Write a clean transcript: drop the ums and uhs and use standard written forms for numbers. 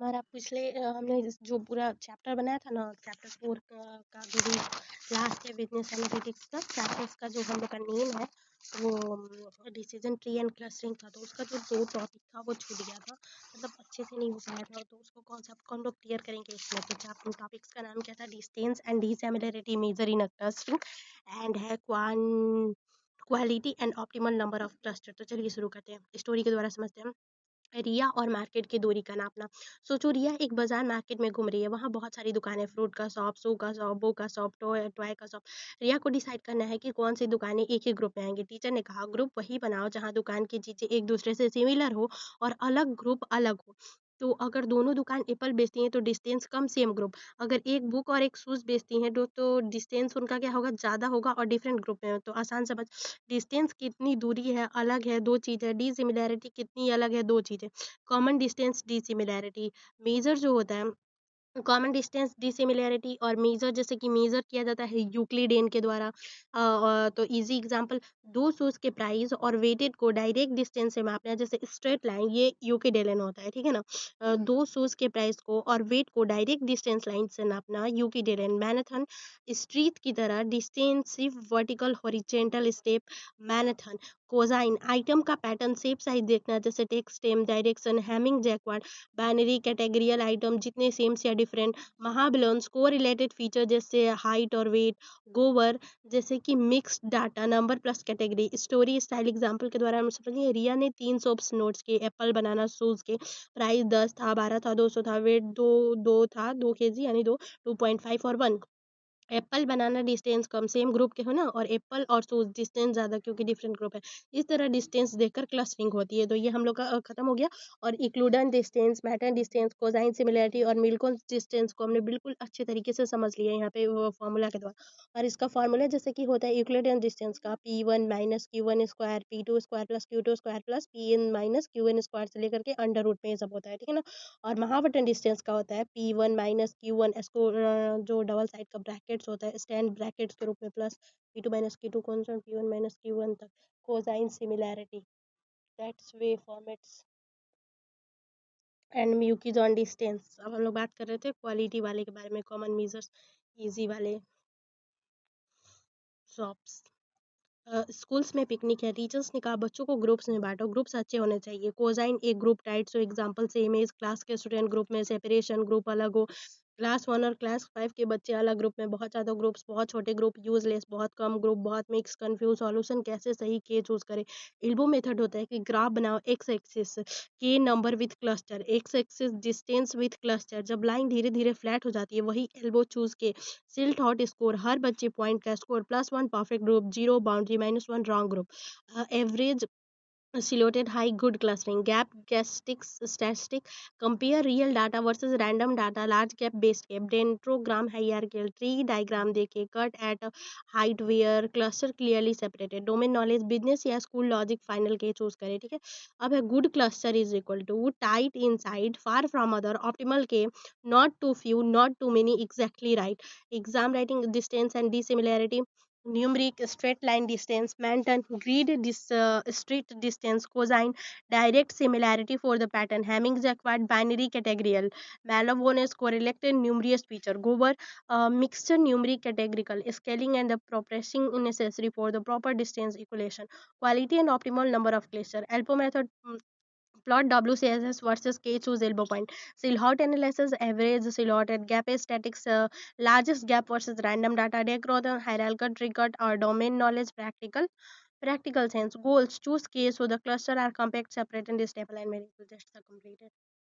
हमारा पिछले हमने जो पूरा चैप्टर बनाया था ना, चैप्टर 4 का जो भी लास्ट है बिजनेस एनालिटिक्स का चैप्टर्स का जो हम लोग का नेम है वो डिसीजन ट्री एंड क्लस्टरिंग था। तो उसका जो 2 टॉपिक था वो छूट गया था, मतलब अच्छे से नहीं हो पाया था। तो उसको कॉन्सेप्ट को हम लोग क्लियर करेंगे इसमें। तो चैप्टर टॉपिक्स का नाम क्या था? Distance and dissimilarity measure in a clustering and है quality and optimal number of cluster. तो चलिए शुरू करते हैं, स्टोरी के द्वारा समझते हैं। रिया और मार्केट की दूरी का नापना। सोचो रिया एक बाजार मार्केट में घूम रही है, वहाँ बहुत सारी दुकानें, फ्रूट का शॉप, शू का शॉप, बुक का शॉप, टॉय का शॉप। रिया को डिसाइड करना है कि कौन सी दुकानें एक ही ग्रुप में आएंगी। टीचर ने कहा ग्रुप वही बनाओ जहाँ दुकान की चीजें एक दूसरे से सिमिलर हो और अलग ग्रुप अलग हो। तो अगर दोनों दुकान एप्पल बेचती हैं तो डिस्टेंस कम, सेम ग्रुप। अगर एक बुक और एक शूज बेचती हैं तो डिस्टेंस उनका क्या होगा? ज़्यादा होगा और डिफरेंट ग्रुप में हो। तो आसान समझ, डिस्टेंस कितनी दूरी है, अलग है, दो चीज़ है। डी सिमिलैरिटी कितनी अलग है, दो चीज़ें। Common distance D similarity. Measure जो होता है कॉमन डिस्टेंस डिसिमिलैरिटी और मेजर, जैसे कि मेजर किया जाता है यूक्लिडियन के द्वारा। तो इजी एग्जांपल, दो शूज के प्राइस और वेटेड को डायरेक्ट डिस्टेंस से मापना है, जैसे स्ट्रेट लाइन, ये यूक्लिडियन होता है, ठीक है ना। दो शूज के प्राइस को और वेट को डायरेक्ट डिस्टेंस लाइन से नापना यूक्लिडियन। मैराथन, स्ट्रीट की तरह डिस्टेंसिव vertical horizontal step marathon. Cosine, item का पैटर्न शेप साइज देखना, जैसे टेक्स्ट टेम direction. Hamming Jaccard, binary categorical item जितने सेम या डिफरेंट। महाबिलोन्स, को रिलेटेड फीचर जैसे हाइट और वेट। गोवर, जैसे कि mixed data, number plus category. Story style example के द्वारा हम समझेंगे। रिया ने 3 सोप्स नोट्स के, एप्पल बनाना शूज के। प्राइस 10 था, 12 था, 200 था। वेट दो दो था, 2 kg यानी 2.5 और 1। एप्पल बनाना डिस्टेंस कम, सेम ग्रुप के हो ना, और एप्पल और सूज डिस्टेंस ज़्यादा क्योंकि डिफरेंट ग्रुप है। इस तरह डिस्टेंस देखकर क्लस्टरिंग होती है। तो ये हम लोग का खत्म हो गया। और इक्लूडन डिस्टेंस, मैटन डिस्टेंस, कोसाइन सिमिलरिटी और मिल्कोन डिस्टेंस को हमने बिल्कुल अच्छे तरीके से समझ लिया यहाँ पे फॉर्मूला के द्वारा। और इसका फॉर्मूला जैसे कि होता है यूक्लिडियन डिस्टेंस का, P1 minus Q1 square, P2 square plus Q2 square plus Pn minus Qn square से लेकर के अंडर रूट में ये सब होता है, ठीक है ना। और महावटन डिस्टेंस का होता है P1 माइनस Q1, इसको जो डबल साइड का ब्रैकेट्स होता है स्टैंड ब्रैकेट्स के रूप में, plus P2 minus Q2 constant, P1 minus Q1 तक। Cosine similarity, that's way formats and म्यूकीज ऑन डिस्टेंस। अब हम लोग बात कर रहे थे क्वालिटी वाले के बारे में, कॉमन मेजर्स, इजी वाले शॉप्स। स्कूल्स में पिकनिक है, टीचर्स ने कहा बच्चों को ग्रुप्स में बांटो, ग्रुप्स अच्छे होने चाहिए। कोजाइन, एक group tight, so example same as class के स्टूडेंट ग्रुप में सेपरेशन, ग्रुप अलग हो। क्लास 1 और क्लास 5 के बच्चे अलग ग्रुप में, बहुत ज़्यादा ग्रुप्स, बहुत छोटे ग्रुप, यूजलेस, बहुत कम ग्रुप, बहुत मिक्स, कंफ्यूज। सॉल्यूशन कैसे सही के चूज करें? इल्बो मेथड होता है कि ग्राफ बनाओ, एक्स एक्सिस के number with cluster, X axis distance with cluster. जब लाइन धीरे धीरे फ्लैट हो जाती है वही एल्बो चूज के। सिल्ट हॉट स्कोर, हर बच्चे पॉइंट का score, +1 perfect group, 0 boundary, -1 wrong group. Average silhouette high, good clustering. Gap statistics statistic, compare real data versus random data, large gap based gap. Dendrogram hierarchical tree diagram देखे, cut at height where cluster clearly separated. Domain knowledge, business या school logic final के choose करें, ठीक है। अब है good cluster is equal to tight inside, far from other, optimal के not too few, not too many, exactly right. Exam writing distance and dissimilarity, numeric straight line distance, Manton grid street distance, cosine direct similarity for the pattern, Hamming acquired binary categorical, Malone is correlated numerous feature, Gober mixed numeric categorical, scaling and the progressing necessary for the proper distance equation, quality and optimal number of cluster. Alpo method, plot WCSS versus K choose elbow point. Silhouette analysis, average silhouette at gap statics, largest gap versus random data, diachronic, hierarchical, triggered or domain knowledge, practical sense. Goals, choose case so the cluster are compact, separate and stable and meaningful. Just completed.